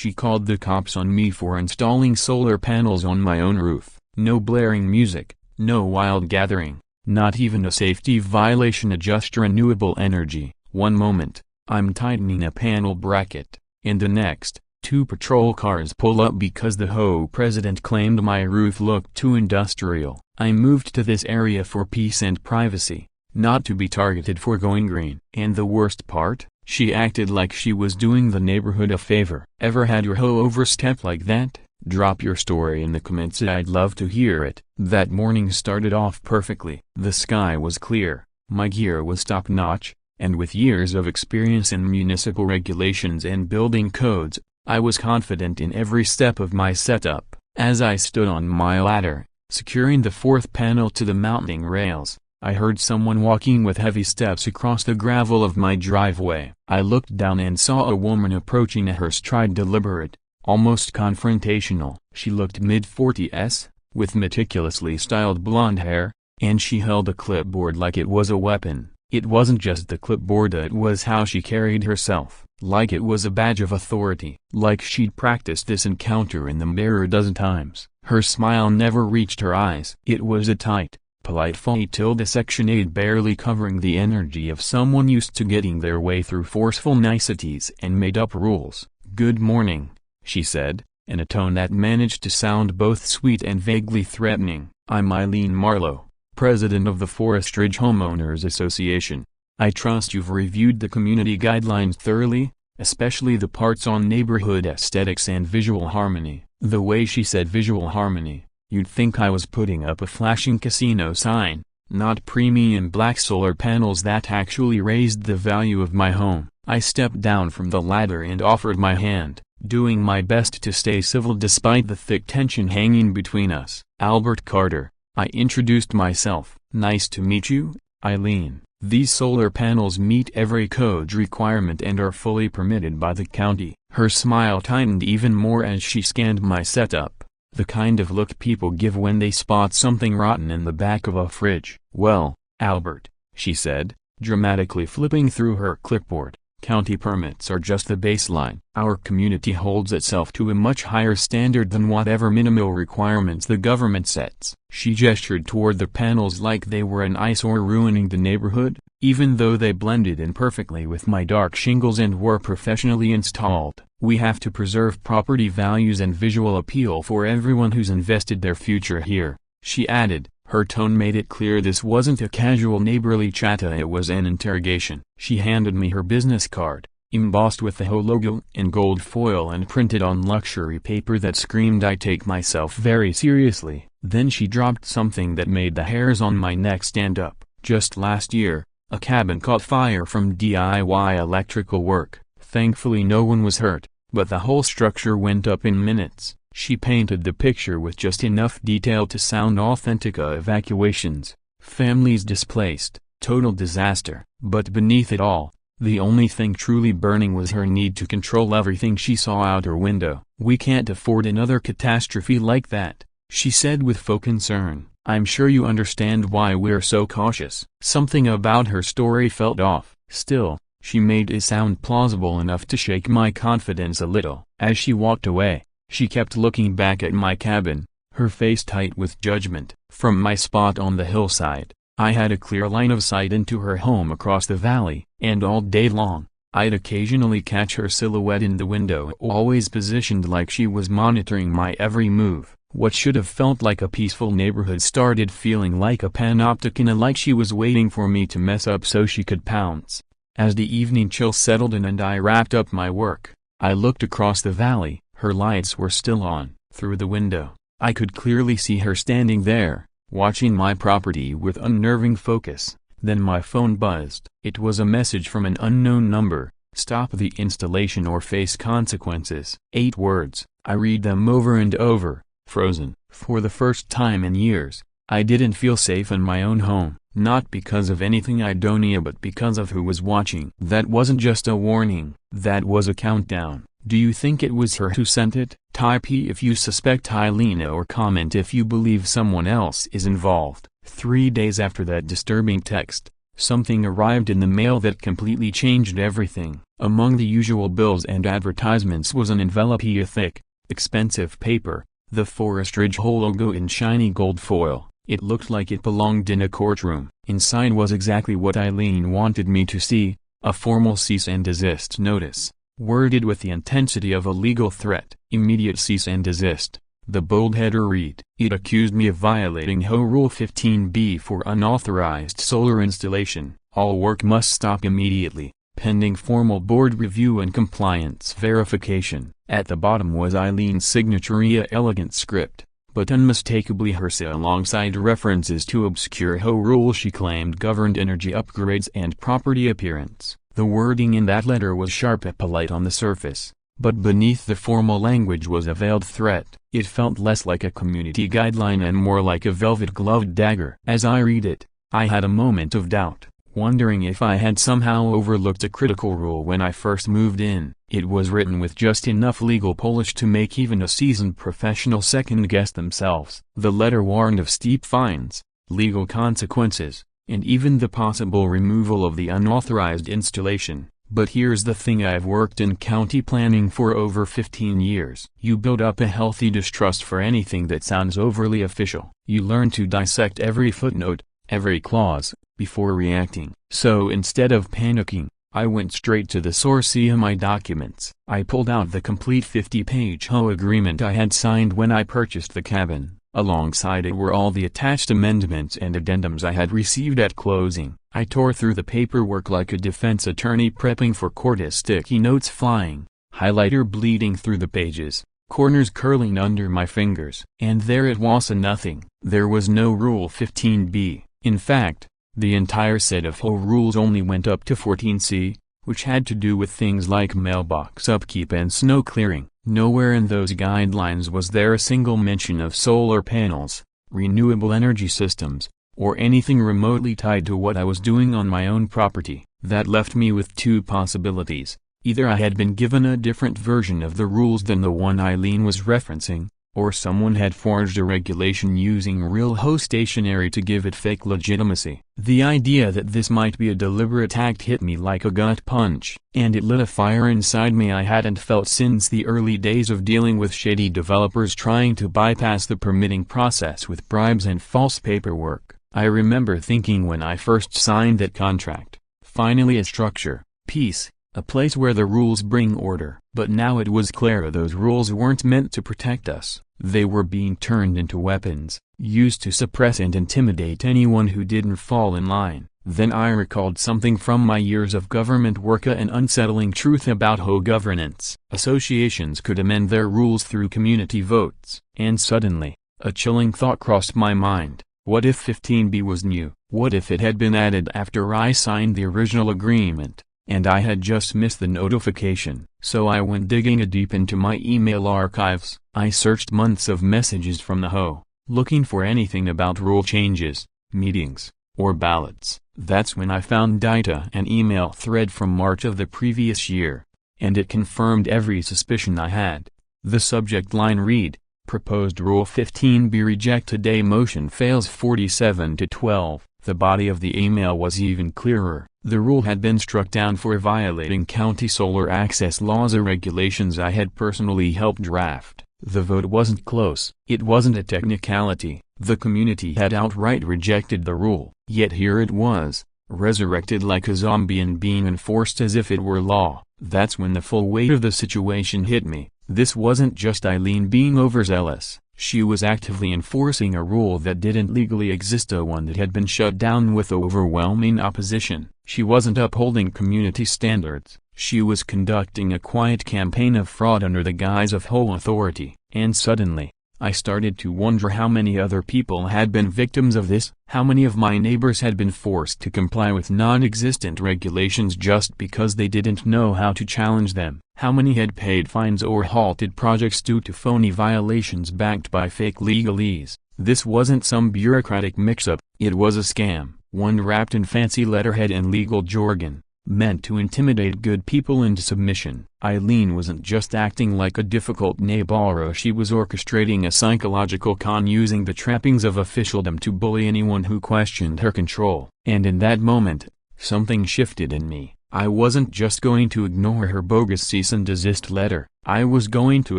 She called the cops on me for installing solar panels on my own roof. No blaring music, no wild gathering, not even a safety violation. Adjust renewable energy. One moment, I'm tightening a panel bracket, and the next, 2 patrol cars pull up because the HOA president claimed my roof looked too industrial. I moved to this area for peace and privacy, not to be targeted for going green. And the worst part? She acted like she was doing the neighborhood a favor. Ever had your HOA overstepped like that? Drop your story in the comments. I'd love to hear it. That morning started off perfectly. The sky was clear, my gear was top-notch, and with years of experience in municipal regulations and building codes, I was confident in every step of my setup. As I stood on my ladder, securing the 4th panel to the mounting rails, I heard someone walking with heavy steps across the gravel of my driveway. I looked down and saw a woman approaching at her stride, deliberate, almost confrontational. She looked mid-40s, with meticulously styled blonde hair, and she held a clipboard like it was a weapon. It wasn't just the clipboard, it was how she carried herself, like it was a badge of authority, like she'd practiced this encounter in the mirror a dozen times. Her smile never reached her eyes. It was a tight, polite Section 8, barely covering the energy of someone used to getting their way through forceful niceties and made-up rules. "Good morning," she said, in a tone that managed to sound both sweet and vaguely threatening. "I'm Eileen Marlowe, president of the Forest Ridge Homeowners Association. I trust you've reviewed the community guidelines thoroughly, especially the parts on neighborhood aesthetics and visual harmony." The way she said visual harmony, you'd think I was putting up a flashing casino sign, not premium black solar panels that actually raised the value of my home. I stepped down from the ladder and offered my hand, doing my best to stay civil despite the thick tension hanging between us. "Albert Carter," I introduced myself. "Nice to meet you, Eileen. These solar panels meet every code requirement and are fully permitted by the county." Her smile tightened even more as she scanned my setup, the kind of look people give when they spot something rotten in the back of a fridge. "Well, Albert," she said, dramatically flipping through her clipboard, "county permits are just the baseline. Our community holds itself to a much higher standard than whatever minimal requirements the government sets." She gestured toward the panels like they were an eyesore ruining the neighborhood, even though they blended in perfectly with my dark shingles and were professionally installed. "We have to preserve property values and visual appeal for everyone who's invested their future here," she added. Her tone made it clear this wasn't a casual neighborly chat, it was an interrogation. She handed me her business card, embossed with the HOA logo in gold foil and printed on luxury paper that screamed I take myself very seriously. Then she dropped something that made the hairs on my neck stand up. "Just last year, a cabin caught fire from DIY electrical work. Thankfully no one was hurt, but the whole structure went up in minutes." She painted the picture with just enough detail to sound authentic. Evacuations, families displaced, total disaster. But beneath it all, the only thing truly burning was her need to control everything she saw out her window. "We can't afford another catastrophe like that," she said with faux concern. "I'm sure you understand why we're so cautious." Something about her story felt off. Still, she made it sound plausible enough to shake my confidence a little. As she walked away, she kept looking back at my cabin, her face tight with judgment. From my spot on the hillside, I had a clear line of sight into her home across the valley, and all day long, I'd occasionally catch her silhouette in the window, always positioned like she was monitoring my every move. What should have felt like a peaceful neighborhood started feeling like a panopticon, like she was waiting for me to mess up so she could pounce. As the evening chill settled in and I wrapped up my work, I looked across the valley. Her lights were still on. Through the window, I could clearly see her standing there, watching my property with unnerving focus. Then my phone buzzed. It was a message from an unknown number. "Stop the installation or face consequences." 8 words. I read them over and over, frozen. For the first time in years, I didn't feel safe in my own home, not because of anything I'd done, but because of who was watching. That wasn't just a warning, that was a countdown. Do you think it was her who sent it? Type E if you suspect Eileen, or comment if you believe someone else is involved. 3 days after that disturbing text, something arrived in the mail that completely changed everything. Among the usual bills and advertisements was an envelope of thick, expensive paper, the Forest Ridge Hole logo in shiny gold foil. It looked like it belonged in a courtroom. Inside was exactly what Eileen wanted me to see, a formal cease and desist notice, worded with the intensity of a legal threat. Immediate cease and desist. The bold header read. It accused me of violating HOA Rule 15b for unauthorized solar installation. All work must stop immediately, pending formal board review and compliance verification. At the bottom was Eileen's signature elegant script, but unmistakably hers, alongside references to obscure HOA rules she claimed governed energy upgrades and property appearance. The wording in that letter was sharp and polite on the surface, but beneath the formal language was a veiled threat. It felt less like a community guideline and more like a velvet-gloved dagger. As I read it, I had a moment of doubt, wondering if I had somehow overlooked a critical rule when I first moved in. It was written with just enough legal polish to make even a seasoned professional second-guess themselves. The letter warned of steep fines, legal consequences, and even the possible removal of the unauthorized installation. But here's the thing: I've worked in county planning for over 15 years. You build up a healthy distrust for anything that sounds overly official. You learn to dissect every footnote, every clause, before reacting. So instead of panicking, I went straight to the source of my documents. I pulled out the complete 50-page HOA agreement I had signed when I purchased the cabin. Alongside it were all the attached amendments and addendums I had received at closing. I tore through the paperwork like a defense attorney prepping for court, as sticky notes flying, highlighter bleeding through the pages, corners curling under my fingers. And there it was, nothing. There was no Rule 15b. In fact, the entire set of HOA rules only went up to 14c, which had to do with things like mailbox upkeep and snow clearing. Nowhere in those guidelines was there a single mention of solar panels, renewable energy systems, or anything remotely tied to what I was doing on my own property. That left me with two possibilities. Either I had been given a different version of the rules than the one Eileen was referencing, or someone had forged a regulation using real HOA stationery to give it fake legitimacy. The idea that this might be a deliberate act hit me like a gut punch, and it lit a fire inside me I hadn't felt since the early days of dealing with shady developers trying to bypass the permitting process with bribes and false paperwork. I remember thinking when I first signed that contract, finally a structure, peace, a place where the rules bring order. But now it was clear those rules weren't meant to protect us. They were being turned into weapons, used to suppress and intimidate anyone who didn't fall in line. Then I recalled something from my years of government work, an unsettling truth about HOA governance. Associations could amend their rules through community votes. And suddenly, a chilling thought crossed my mind. What if 15b was new? What if it had been added after I signed the original agreement, and I had just missed the notification? So I went digging deep into my email archives. I searched months of messages from the HOA, looking for anything about rule changes, meetings, or ballots. That's when I found an email thread from March of the previous year, and it confirmed every suspicion I had. The subject line read, "Proposed Rule 15b rejected, a motion fails 47-12. The body of the email was even clearer. The rule had been struck down for violating county solar access laws or regulations I had personally helped draft. The vote wasn't close. It wasn't a technicality. The community had outright rejected the rule. Yet here it was, resurrected like a zombie and being enforced as if it were law. That's when the full weight of the situation hit me. This wasn't just Eileen being overzealous. She was actively enforcing a rule that didn't legally exist, one that had been shut down with overwhelming opposition. She wasn't upholding community standards. She was conducting a quiet campaign of fraud under the guise of HOA authority. And suddenly, I started to wonder how many other people had been victims of this. How many of my neighbors had been forced to comply with non-existent regulations just because they didn't know how to challenge them. How many had paid fines or halted projects due to phony violations backed by fake legalese. This wasn't some bureaucratic mix-up, it was a scam, one wrapped in fancy letterhead and legal jargon, meant to intimidate good people into submission. Eileen wasn't just acting like a difficult neighbor, she was orchestrating a psychological con using the trappings of officialdom to bully anyone who questioned her control. And in that moment, something shifted in me. I wasn't just going to ignore her bogus cease and desist letter, I was going to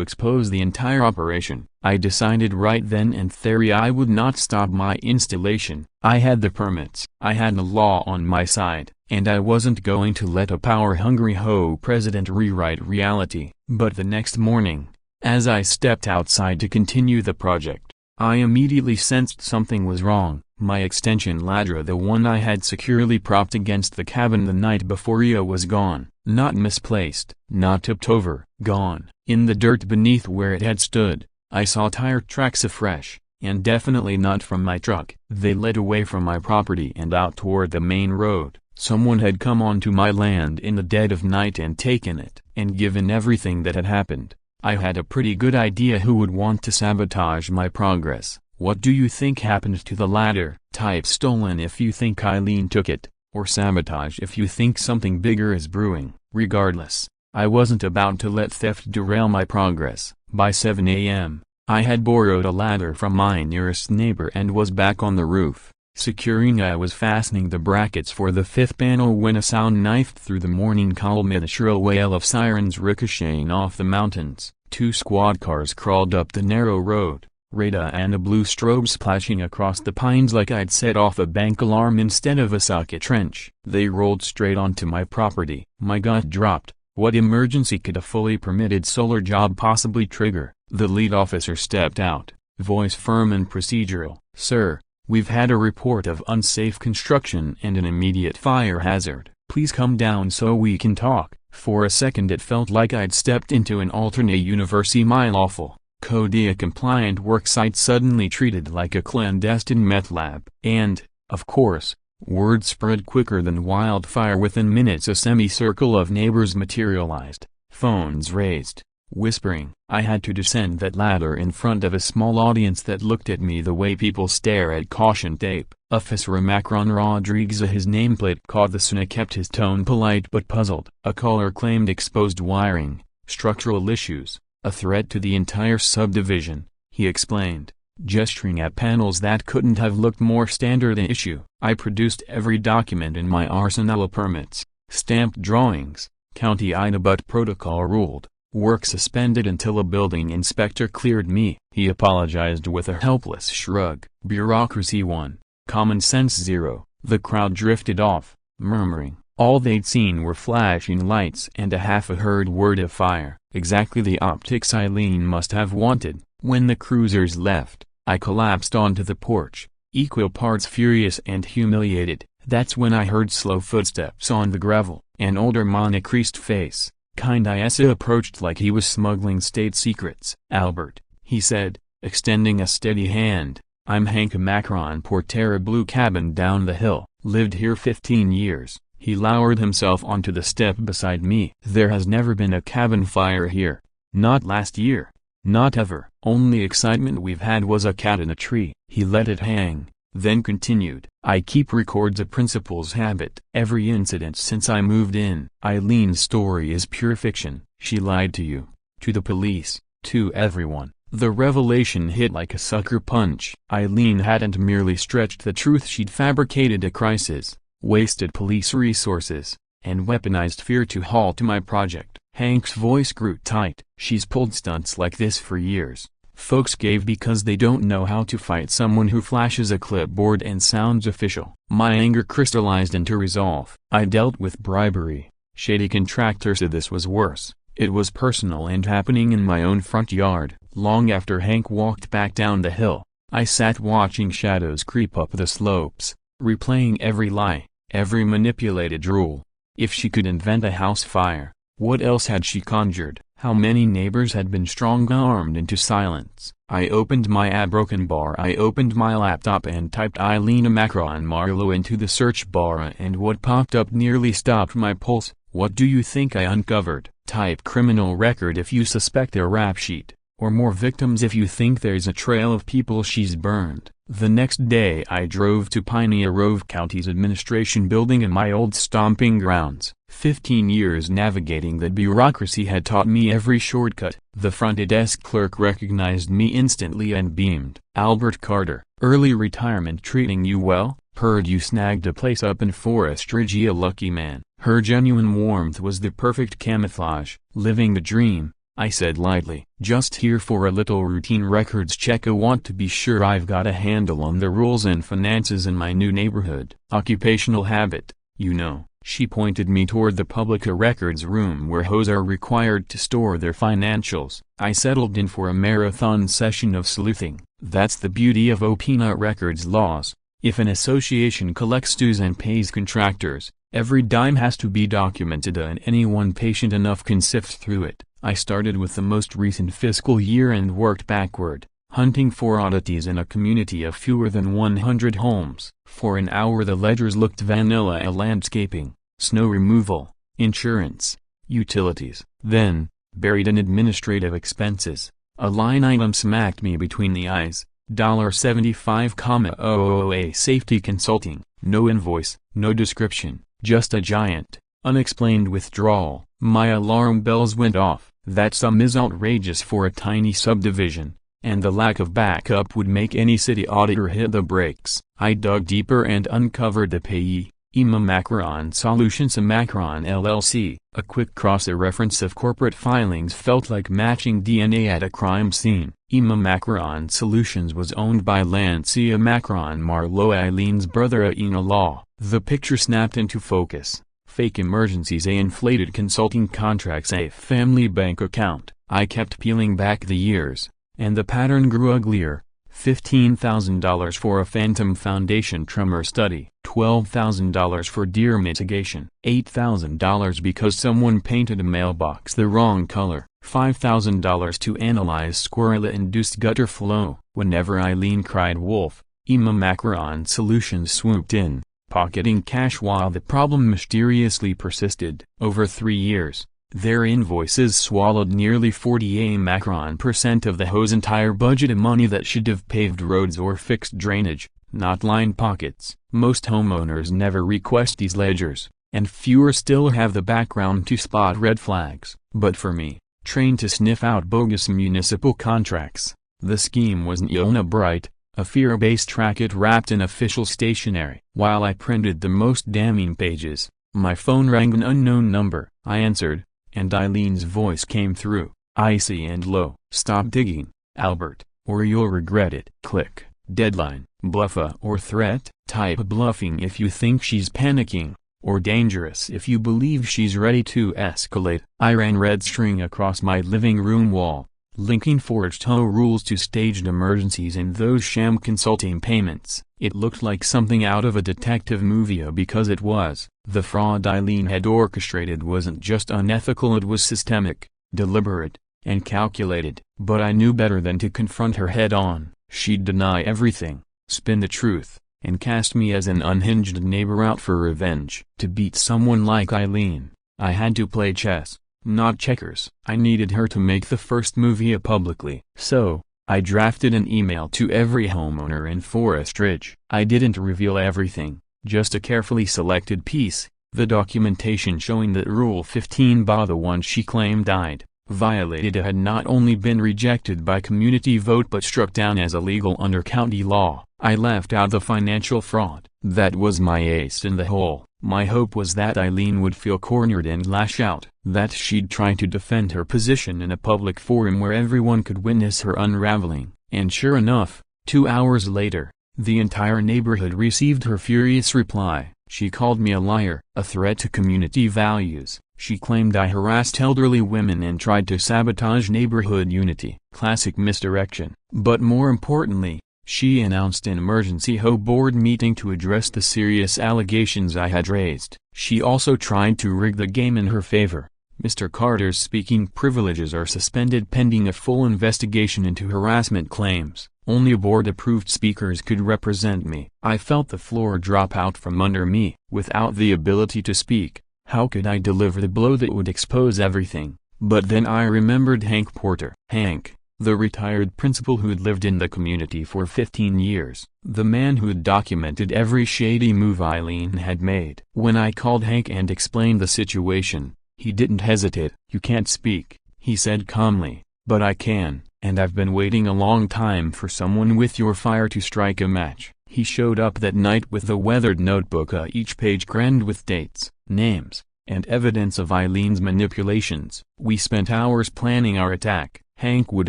expose the entire operation. I decided right then and there I would not stop my installation. I had the permits, I had the law on my side, and I wasn't going to let a power-hungry HOA president rewrite reality. But the next morning, as I stepped outside to continue the project, I immediately sensed something was wrong. My extension ladder, the one I had securely propped against the cabin the night before, was gone. Not misplaced, not tipped over, gone. In the dirt beneath where it had stood, I saw tire tracks afresh, and definitely not from my truck. They led away from my property and out toward the main road. Someone had come onto my land in the dead of night and taken it. And given everything that had happened, I had a pretty good idea who would want to sabotage my progress. What do you think happened to the ladder? Type stolen if you think Eileen took it, or sabotage if you think something bigger is brewing. Regardless, I wasn't about to let theft derail my progress. By 7 a.m., I had borrowed a ladder from my nearest neighbor and was back on the roof. Securing, I was fastening the brackets for the fifth panel when a sound knifed through the morning calm, a shrill wail of sirens ricocheting off the mountains. 2 squad cars crawled up the narrow road, radar and a blue strobe splashing across the pines like I'd set off a bank alarm instead of a socket trench. They rolled straight onto my property. My gut dropped. What emergency could a fully permitted solar job possibly trigger? The lead officer stepped out, voice firm and procedural. "Sir, we've had a report of unsafe construction and an immediate fire hazard. Please come down so we can talk." For a second it felt like I'd stepped into an alternate universe. My lawful, CODIA-compliant worksite suddenly treated like a clandestine meth lab. And, of course, word spread quicker than wildfire. Within minutes a semicircle of neighbors materialized, phones raised, whispering. I had to descend that ladder in front of a small audience that looked at me the way people stare at caution tape. Officer Macron Rodriguez, his nameplate caught the sun, kept his tone polite but puzzled. A caller claimed exposed wiring, structural issues, a threat to the entire subdivision, he explained, gesturing at panels that couldn't have looked more standard an issue. I produced every document in my arsenal of permits, stamped drawings, county Ida, but protocol ruled. Work suspended until a building inspector cleared me. He apologized with a helpless shrug. Bureaucracy 1, common sense 0. The crowd drifted off, murmuring. All they'd seen were flashing lights and a half-heard word of fire. Exactly the optics Eileen must have wanted. When the cruisers left, I collapsed onto the porch, equal parts furious and humiliated. That's when I heard slow footsteps on the gravel. An older man, a creased face, kind Isa, approached like he was smuggling state secrets. "Albert," he said, extending a steady hand, "I'm Hank Macron, Portera, blue cabin down the hill. Lived here 15 years. He lowered himself onto the step beside me. "There has never been a cabin fire here. Not last year. Not ever. Only excitement we've had was a cat in a tree." He let it hang, then continued, "I keep records of principal's habit. Every incident since I moved in. Eileen's story is pure fiction. She lied to you, to the police, to everyone." The revelation hit like a sucker punch. Eileen hadn't merely stretched the truth, she'd fabricated a crisis, wasted police resources, and weaponized fear to halt my project. Hank's voice grew tight. "She's pulled stunts like this for years. Folks gave because they don't know how to fight someone who flashes a clipboard and sounds official." My anger crystallized into resolve. I dealt with bribery, shady contractors. This was worse. It was personal and happening in my own front yard. Long after Hank walked back down the hill, I sat watching shadows creep up the slopes, replaying every lie, every manipulated rule. If she could invent a house fire, what else had she conjured? How many neighbors had been strong-armed into silence? I opened my broken bar. I opened my laptop and typed Eileen Macron Marlowe into the search bar, and what popped up nearly stopped my pulse. What do you think I uncovered? Type criminal record if you suspect a rap sheet, or more victims if you think there's a trail of people she's burned. The next day I drove to Piney Grove County's administration building in my old stomping grounds. 15 years navigating the bureaucracy had taught me every shortcut. The front desk clerk recognized me instantly and beamed. "Albert Carter, early retirement treating you well? Heard you snagged a place up in Forest Ridge. A lucky man." Her genuine warmth was the perfect camouflage. "Living the dream," I said lightly. "Just here for a little routine records check. I want to be sure I've got a handle on the rules and finances in my new neighborhood." "Occupational habit, you know." She pointed me toward the public records room where HOAs are required to store their financials. I settled in for a marathon session of sleuthing. That's the beauty of OPNA records laws. If an association collects dues and pays contractors, every dime has to be documented, and anyone patient enough can sift through it. I started with the most recent fiscal year and worked backward, hunting for oddities in a community of fewer than 100 homes. For an hour the ledgers looked vanilla: landscaping, snow removal, insurance, utilities. Then, buried in administrative expenses, a line item smacked me between the eyes. $75,000 safety consulting. No invoice, no description, just a giant, unexplained withdrawal. My alarm bells went off. That sum is outrageous for a tiny subdivision, and the lack of backup would make any city auditor hit the brakes. I dug deeper and uncovered the payee, Macron Solutions Macron LLC. A quick cross-reference of corporate filings felt like matching DNA at a crime scene. Macron Solutions was owned by Lancia Macron Marlowe, Eileen's brother-in-law. The picture snapped into focus. Fake emergencies, inflated consulting contracts, a family bank account. I kept peeling back the years, and the pattern grew uglier. $15,000 for a phantom foundation tremor study, $12,000 for deer mitigation, $8,000 because someone painted a mailbox the wrong color, $5,000 to analyze squirrel-induced gutter flow. Whenever Eileen cried wolf, Macron Solutions swooped in, pocketing cash while the problem mysteriously persisted. Over 3 years, their invoices swallowed nearly 40% of the HOA's entire budget, of money that should have paved roads or fixed drainage, not lined pockets. Most homeowners never request these ledgers, and fewer still have the background to spot red flags. But for me, trained to sniff out bogus municipal contracts, the scheme was Neona bright, a fear-based racket wrapped in official stationery. While I printed the most damning pages, my phone rang. An unknown number. I answered, and Eileen's voice came through, icy and low. "Stop digging, Albert, or you'll regret it." Click. Deadline. Bluffa or threat? Type bluffing if you think she's panicking, or dangerous if you believe she's ready to escalate. I ran red string across my living room wall, linking forged HOA rules to staged emergencies and those sham consulting payments. It looked like something out of a detective movie, because it was. The fraud Eileen had orchestrated wasn't just unethical, it was systemic, deliberate, and calculated. But I knew better than to confront her head-on. She'd deny everything, spin the truth, and cast me as an unhinged neighbor out for revenge. To beat someone like Eileen, I had to play chess, not checkers. I needed her to make the first move publicly. So, I drafted an email to every homeowner in Forest Ridge. I didn't reveal everything, just a carefully selected piece, the documentation showing that Rule 15, the one she claimed I'd violated, had not only been rejected by community vote but struck down as illegal under county law. I left out the financial fraud. That was my ace in the hole. My hope was that Eileen would feel cornered and lash out, that she'd try to defend her position in a public forum where everyone could witness her unraveling. And sure enough, 2 hours later, the entire neighborhood received her furious reply. She called me a liar, a threat to community values. She claimed I harassed elderly women and tried to sabotage neighborhood unity. Classic misdirection. But more importantly, she announced an emergency HOA board meeting to address the serious allegations I had raised. She also tried to rig the game in her favor. Mr. Carter's speaking privileges are suspended pending a full investigation into harassment claims. Only board-approved speakers could represent me. I felt the floor drop out from under me. Without the ability to speak, how could I deliver the blow that would expose everything? But then I remembered Hank Porter. Hank, the retired principal who'd lived in the community for 15 years. The man who'd documented every shady move Eileen had made. When I called Hank and explained the situation, he didn't hesitate. "You can't speak," he said calmly, "but I can, and I've been waiting a long time for someone with your fire to strike a match." He showed up that night with a weathered notebook, each page crammed with dates, names, and evidence of Eileen's manipulations. We spent hours planning our attack. Hank would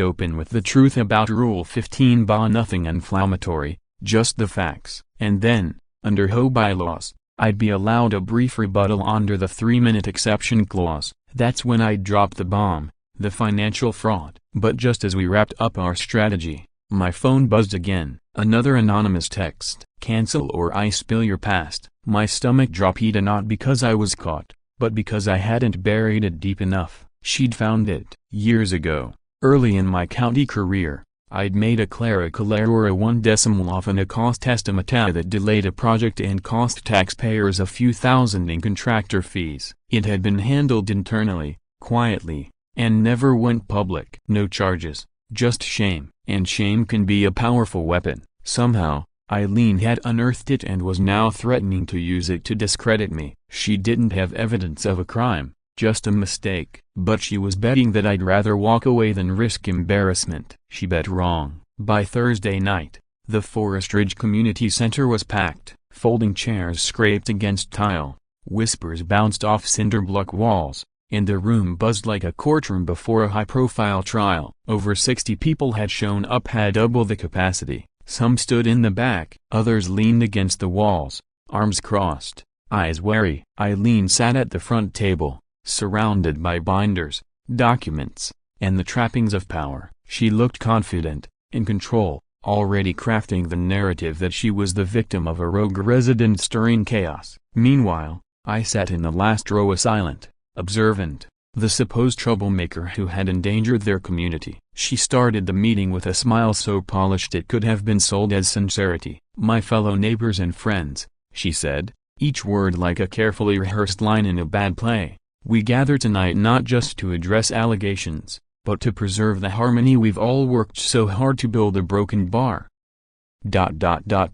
open with the truth about Rule 15, nothing inflammatory, just the facts. And then, under HOA bylaws, I'd be allowed a brief rebuttal under the 3-minute exception clause. That's when I'd drop the bomb, the financial fraud. But just as we wrapped up our strategy, my phone buzzed again. Another anonymous text. Cancel or I spill your past. My stomach dropped, not because I was caught, but because I hadn't buried it deep enough. She'd found it. Years ago, early in my county career, I'd made a clerical error, a 1 decimal off in a cost estimate that delayed a project and cost taxpayers a few thousand in contractor fees. It had been handled internally, quietly, and never went public. No charges, just shame. And shame can be a powerful weapon. Somehow, Eileen had unearthed it and was now threatening to use it to discredit me. She didn't have evidence of a crime, just a mistake. But she was betting that I'd rather walk away than risk embarrassment. She bet wrong. By Thursday night, the Forest Ridge Community Center was packed. Folding chairs scraped against tile, whispers bounced off cinder block walls, and the room buzzed like a courtroom before a high-profile trial. Over 60 people had shown up, had double the capacity. Some stood in the back, others leaned against the walls, arms crossed, eyes wary. Eileen sat at the front table, surrounded by binders, documents, and the trappings of power. She looked confident, in control, already crafting the narrative that she was the victim of a rogue resident stirring chaos. Meanwhile, I sat in the last row, a silent, observant, the supposed troublemaker who had endangered their community. She started the meeting with a smile so polished it could have been sold as sincerity. "My fellow neighbors and friends," she said, each word like a carefully rehearsed line in a bad play, "we gather tonight not just to address allegations, but to preserve the harmony we've all worked so hard to build. A broken bar.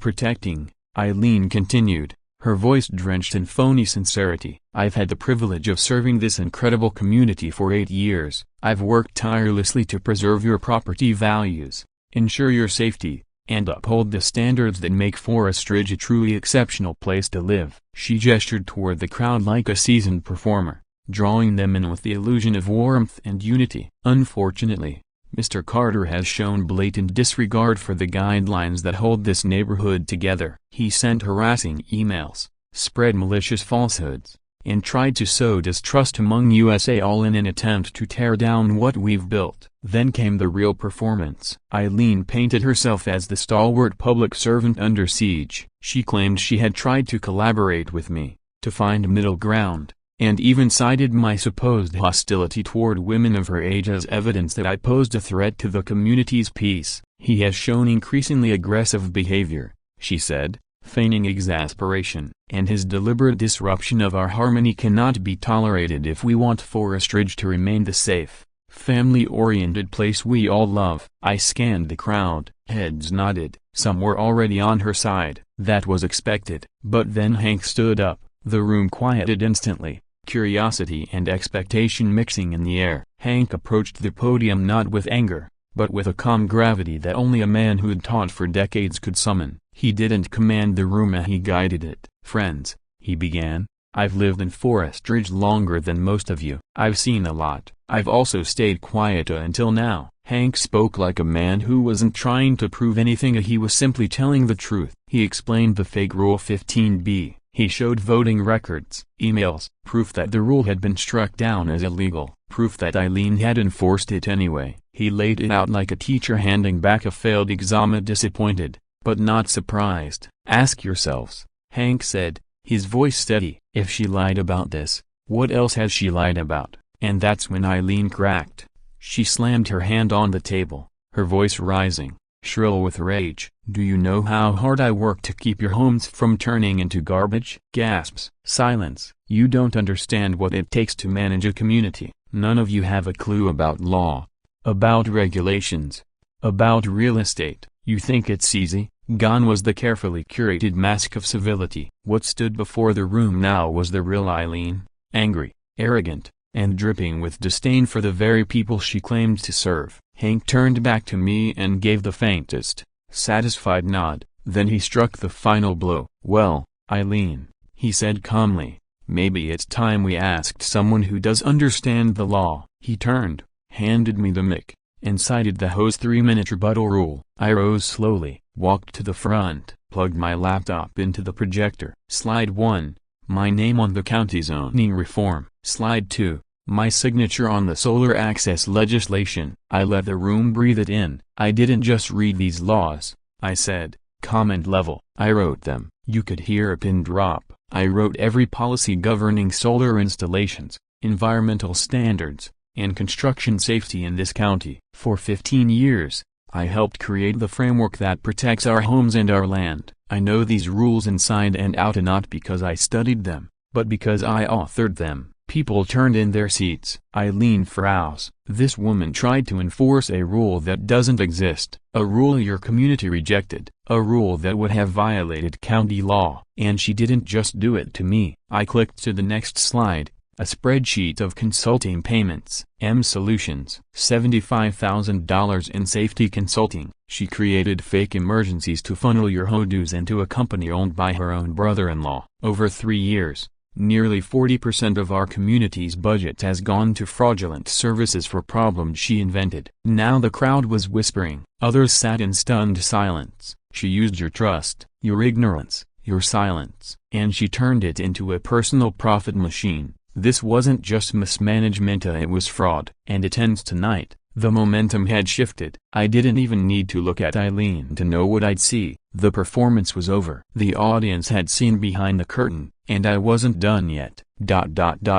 Protecting," Eileen continued, her voice drenched in phony sincerity. "I've had the privilege of serving this incredible community for 8 years. I've worked tirelessly to preserve your property values, ensure your safety, and uphold the standards that make Forest Ridge a truly exceptional place to live." She gestured toward the crowd like a seasoned performer, drawing them in with the illusion of warmth and unity. "Unfortunately, Mr. Carter has shown blatant disregard for the guidelines that hold this neighborhood together. He sent harassing emails, spread malicious falsehoods, and tried to sow distrust among USA, all in an attempt to tear down what we've built." Then came the real performance. Eileen painted herself as the stalwart public servant under siege. She claimed she had tried to collaborate with me, to find middle ground, and even cited my supposed hostility toward women of her age as evidence that I posed a threat to the community's peace. "He has shown increasingly aggressive behavior," she said, feigning exasperation, "and his deliberate disruption of our harmony cannot be tolerated if we want Forest Ridge to remain the safe, family-oriented place we all love." I scanned the crowd. Heads nodded. Some were already on her side. That was expected. But then Hank stood up. The room quieted instantly, curiosity and expectation mixing in the air. Hank approached the podium not with anger, but with a calm gravity that only a man who'd taught for decades could summon. He didn't command the room, he guided it. "Friends," he began, "I've lived in Forest Ridge longer than most of you. I've seen a lot. I've also stayed quiet until now." Hank spoke like a man who wasn't trying to prove anything, he was simply telling the truth. He explained the fake Rule 15b. He showed voting records, emails, proof that the rule had been struck down as illegal, proof that Eileen had enforced it anyway. He laid it out like a teacher handing back a failed exam, disappointed, but not surprised. "Ask yourselves," Hank said, his voice steady, "if she lied about this, what else has she lied about?" And that's when Eileen cracked. She slammed her hand on the table, her voice rising, shrill with rage. "Do you know how hard I work to keep your homes from turning into garbage?" Gasps. Silence. "You don't understand what it takes to manage a community. None of you have a clue about law, about regulations, about real estate. You think it's easy." Gone was the carefully curated mask of civility. What stood before the room now was the real Eileen, angry, arrogant, and dripping with disdain for the very people she claimed to serve. Hank turned back to me and gave the faintest, satisfied nod. Then he struck the final blow. "Well, Eileen," he said calmly, Maybe it's time we asked someone who does understand the law. He turned, handed me the mic, and cited the HOA's 3-minute rebuttal rule. I rose slowly, walked to the front, plugged my laptop into the projector. Slide 1. My name on the county zoning reform. Slide 2. My signature on the solar access legislation. I let the room breathe it in. I didn't just read these laws, I said, comment level. I wrote them. You could hear a pin drop. I wrote every policy governing solar installations, environmental standards, and construction safety in this county. For 15 years, I helped create the framework that protects our homes and our land. I know these rules inside and out, and not because I studied them, but because I authored them. People turned in their seats. Eileen frows. This woman tried to enforce a rule that doesn't exist, a rule your community rejected, a rule that would have violated county law. And she didn't just do it to me. I clicked to the next slide, a spreadsheet of consulting payments. M Solutions, $75,000 in safety consulting. She created fake emergencies to funnel your HOA dues into a company owned by her own brother-in-law. Over 3 years, nearly 40% of our community's budget has gone to fraudulent services for problems she invented. Now the crowd was whispering. Others sat in stunned silence. She used your trust, your ignorance, your silence, and she turned it into a personal profit machine. This wasn't just mismanagement, it was fraud. And it ends tonight. The momentum had shifted. I didn't even need to look at Eileen to know what I'd see. The performance was over. The audience had seen behind the curtain, and I wasn't done yet.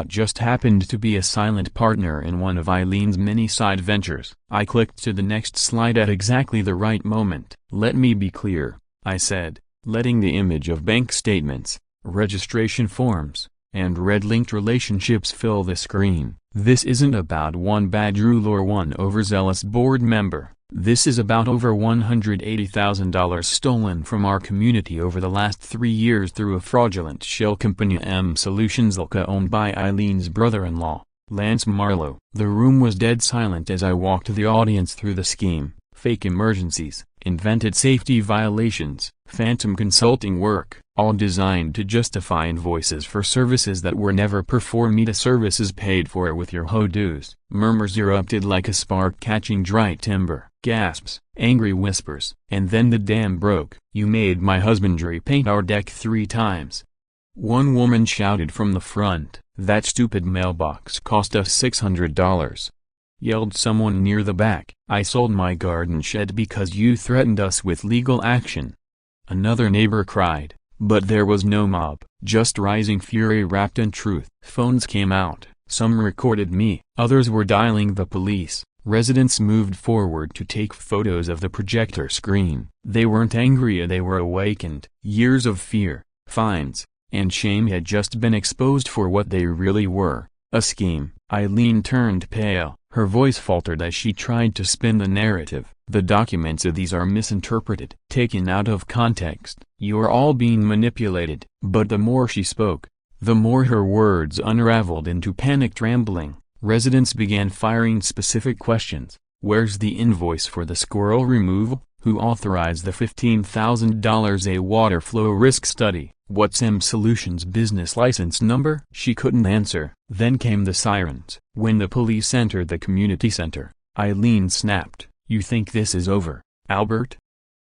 Just happened to be a silent partner in one of Eileen's many side ventures. I clicked to the next slide at exactly the right moment. Let me be clear, I said, letting the image of bank statements, registration forms, and red-linked relationships fill the screen. This isn't about one bad rule or one overzealous board member. This is about over $180,000 stolen from our community over the last 3 years through a fraudulent shell company, M Solutions LLC, owned by Eileen's brother-in-law, Lance Marlowe. The room was dead silent as I walked the audience through the scheme. Fake emergencies, invented safety violations, phantom consulting work, all designed to justify invoices for services that were never performed. The services paid for with your HOA dues. Murmurs erupted like a spark catching dry timber. Gasps, angry whispers. And then the dam broke. You made my husband repaint our deck 3 times. One woman shouted from the front. That stupid mailbox cost us $600. Yelled someone near the back. I sold my garden shed because you threatened us with legal action. Another neighbor cried. But there was no mob, just rising fury wrapped in truth. Phones came out. Some recorded me, others were dialing the police. Residents moved forward to take photos of the projector screen. They weren't angry, they were awakened. Years of fear, fines, and shame had just been exposed for what they really were, a scheme. Eileen turned pale. Her voice faltered as she tried to spin the narrative. The documents of these are misinterpreted, taken out of context. You're all being manipulated. But the more she spoke, the more her words unraveled into panicked rambling. Residents began firing specific questions. Where's the invoice for the squirrel removal? Who authorized the $15,000 a water flow risk study? What's M Solutions' business license number? She couldn't answer. Then came the sirens. When the police entered the community center, Eileen snapped. You think this is over, Albert?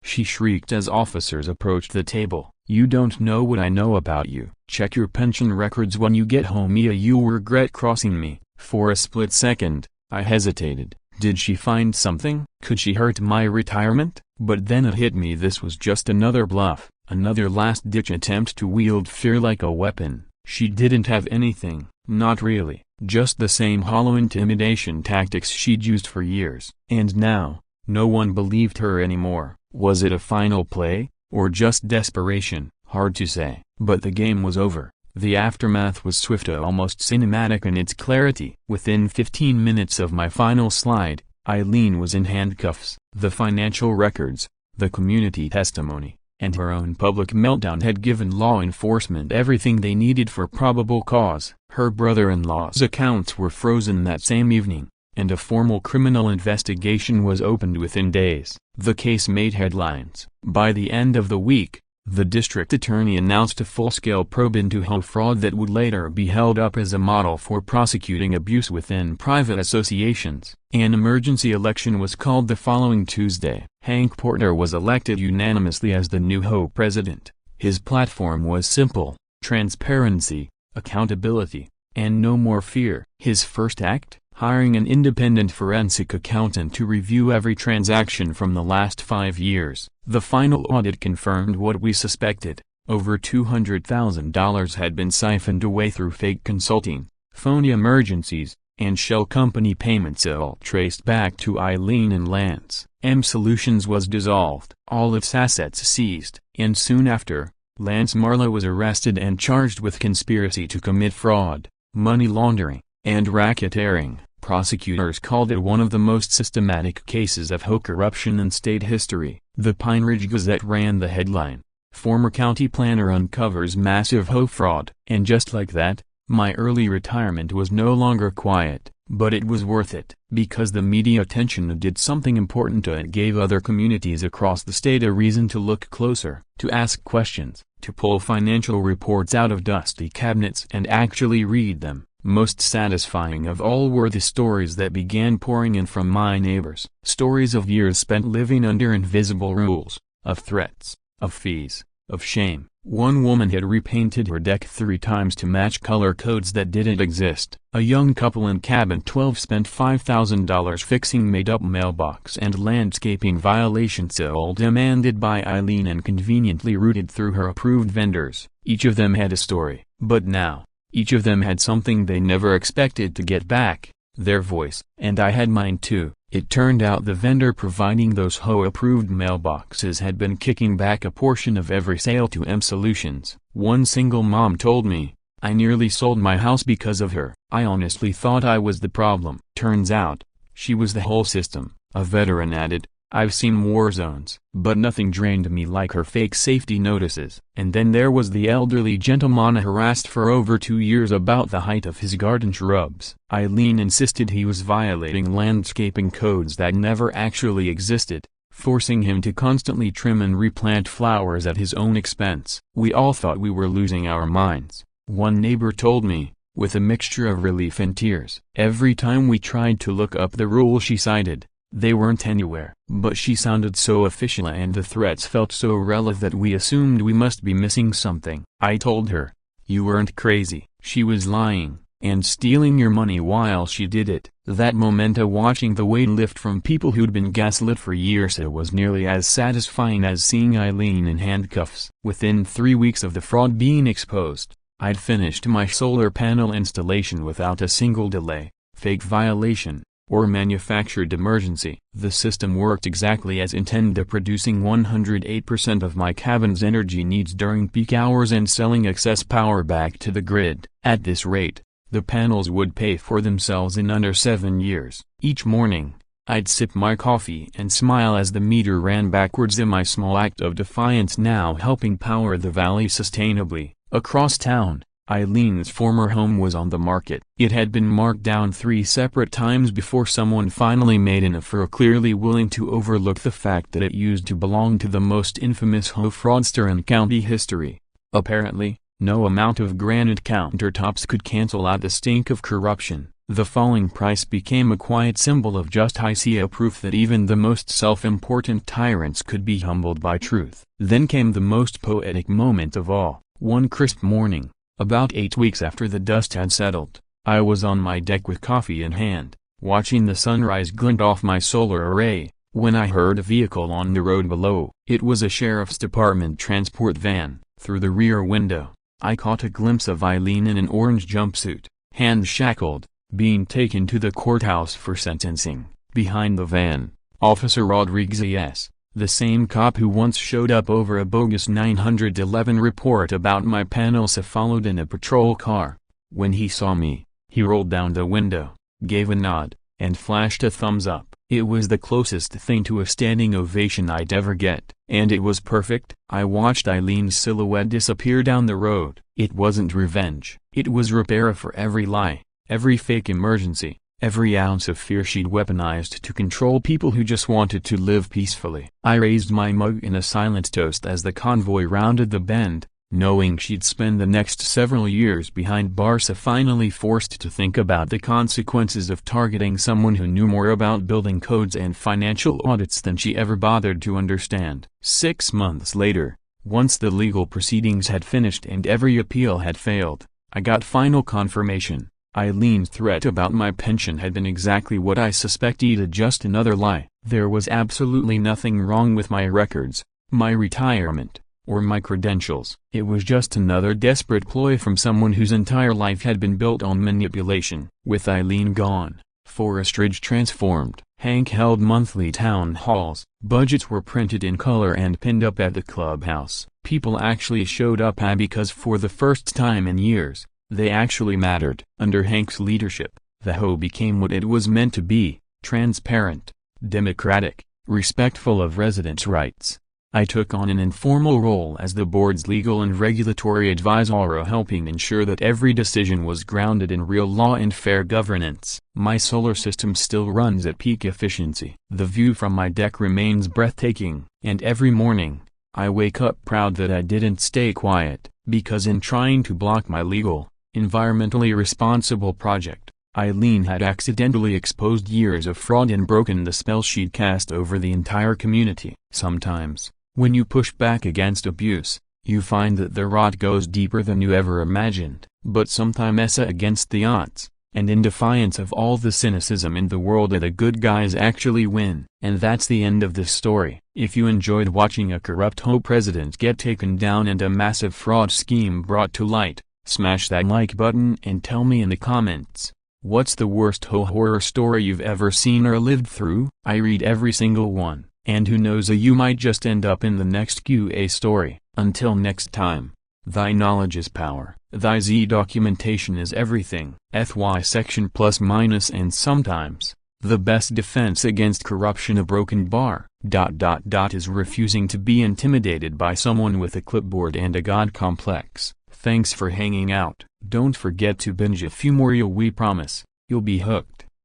She shrieked as officers approached the table. You don't know what I know about you. Check your pension records when you get home. Mia, you'll regret crossing me. For a split second, I hesitated. Did she find something? Could she hurt my retirement? But then it hit me, this was just another bluff, another last-ditch attempt to wield fear like a weapon. She didn't have anything, not really, just the same hollow intimidation tactics she'd used for years. And now, no one believed her anymore. Was it a final play, or just desperation? Hard to say. But the game was over. The aftermath was swift, almost cinematic in its clarity. Within 15 minutes of my final slide, Eileen was in handcuffs. The financial records, the community testimony, and her own public meltdown had given law enforcement everything they needed for probable cause. Her brother-in-law's accounts were frozen that same evening, and a formal criminal investigation was opened within days. The case made headlines. By the end of the week, The district attorney announced a full-scale probe into HOA fraud that would later be held up as a model for prosecuting abuse within private associations. An emergency election was called the following Tuesday. Hank Porter was elected unanimously as the new HOA president. His platform was simple: transparency, accountability, and no more fear. His first act? Hiring an independent forensic accountant to review every transaction from the last 5 years. The final audit confirmed what we suspected. Over $200,000 had been siphoned away through fake consulting, phony emergencies, and shell company payments, all traced back to Eileen and Lance. M Solutions was dissolved, all its assets seized, and soon after, Lance Marlowe was arrested and charged with conspiracy to commit fraud, money laundering, and racketeering. Prosecutors called it one of the most systematic cases of HOA corruption in state history. The Pine Ridge Gazette ran the headline, "Former County Planner Uncovers Massive HOA Fraud." And just like that, my early retirement was no longer quiet. But it was worth it, because the media attention did something important. It gave other communities across the state a reason to look closer, to ask questions, to pull financial reports out of dusty cabinets and actually read them. Most satisfying of all were the stories that began pouring in from my neighbors. Stories of years spent living under invisible rules, of threats, of fees, of shame. One woman had repainted her deck 3 times to match color codes that didn't exist. A young couple in cabin 12 spent $5,000 fixing made-up mailbox and landscaping violations, all demanded by Eileen and conveniently routed through her approved vendors. Each of them had a story, but now, each of them had something they never expected to get back: their voice. And I had mine too. It turned out the vendor providing those HOA-approved mailboxes had been kicking back a portion of every sale to M Solutions. One single mom told me, "I nearly sold my house because of her. I honestly thought I was the problem." Turns out, she was the whole system. A veteran added, "I've seen war zones, but nothing drained me like her fake safety notices." And then there was the elderly gentleman harassed for over 2 years about the height of his garden shrubs. Eileen insisted he was violating landscaping codes that never actually existed, forcing him to constantly trim and replant flowers at his own expense. We all thought we were losing our minds, one neighbor told me, with a mixture of relief and tears. Every time we tried to look up the rule she cited, they weren't anywhere. But she sounded so official and the threats felt so relevant that we assumed we must be missing something. I told her, "You weren't crazy." She was lying, and stealing your money while she did it. That moment of watching the weight lift from people who'd been gaslit for years, it was nearly as satisfying as seeing Eileen in handcuffs. Within 3 weeks of the fraud being exposed, I'd finished my solar panel installation without a single delay, fake violation, or manufactured emergency. The system worked exactly as intended, producing 108% of my cabin's energy needs during peak hours and selling excess power back to the grid. At this rate, the panels would pay for themselves in under 7 years. Each morning, I'd sip my coffee and smile as the meter ran backwards, in my small act of defiance now helping power the valley sustainably. Across town, Eileen's former home was on the market. It had been marked down 3 separate times before someone finally made an offer, clearly willing to overlook the fact that it used to belong to the most infamous HOA fraudster in county history. Apparently, no amount of granite countertops could cancel out the stink of corruption. The falling price became a quiet symbol of justice, a proof that even the most self-important tyrants could be humbled by truth. Then came the most poetic moment of all. One crisp morning, about 8 weeks after the dust had settled, I was on my deck with coffee in hand, watching the sunrise glint off my solar array, when I heard a vehicle on the road below. It was a sheriff's department transport van. Through the rear window, I caught a glimpse of Eileen in an orange jumpsuit, hands shackled, being taken to the courthouse for sentencing. Behind the van, Officer Rodriguez, the same cop who once showed up over a bogus 911 report about my panels, followed in a patrol car. When he saw me, he rolled down the window, gave a nod, and flashed a thumbs up. It was the closest thing to a standing ovation I'd ever get. And it was perfect. I watched Eileen's silhouette disappear down the road. It wasn't revenge. It was repair for every lie, every fake emergency, Every ounce of fear she'd weaponized to control people who just wanted to live peacefully. I raised my mug in a silent toast as the convoy rounded the bend, knowing she'd spend the next several years behind bars, finally forced to think about the consequences of targeting someone who knew more about building codes and financial audits than she ever bothered to understand. 6 months later, once the legal proceedings had finished and every appeal had failed, I got final confirmation. Eileen's threat about my pension had been exactly what I suspected, just another lie. There was absolutely nothing wrong with my records, my retirement, or my credentials. It was just another desperate ploy from someone whose entire life had been built on manipulation. With Eileen gone, Forest Ridge transformed. Hank held monthly town halls. Budgets were printed in color and pinned up at the clubhouse. People actually showed up because for the first time in years, they actually mattered. Under Hank's leadership, the HOA became what it was meant to be: transparent, democratic, respectful of residents' rights. I took on an informal role as the board's legal and regulatory advisor, helping ensure that every decision was grounded in real law and fair governance. My solar system still runs at peak efficiency. The view from my deck remains breathtaking, and every morning, I wake up proud that I didn't stay quiet, because in trying to block my legal, environmentally responsible project, Eileen had accidentally exposed years of fraud and broken the spell she'd cast over the entire community. Sometimes, when you push back against abuse, you find that the rot goes deeper than you ever imagined. But sometimes against the odds, and in defiance of all the cynicism in the world, the good guys actually win. And that's the end of this story. If you enjoyed watching a corrupt HOA president get taken down and a massive fraud scheme brought to light, smash that like button and tell me in the comments, what's the worst HOA horror story you've ever seen or lived through? I read every single one, and who knows, you might just end up in the next QA story. Until next time, thy knowledge is power, thy documentation is everything. FY section plus minus, and sometimes, the best defense against corruption. A broken bar, is refusing to be intimidated by someone with a clipboard and a god complex. Thanks for hanging out. Don't forget to binge a few more. We promise, you'll be hooked.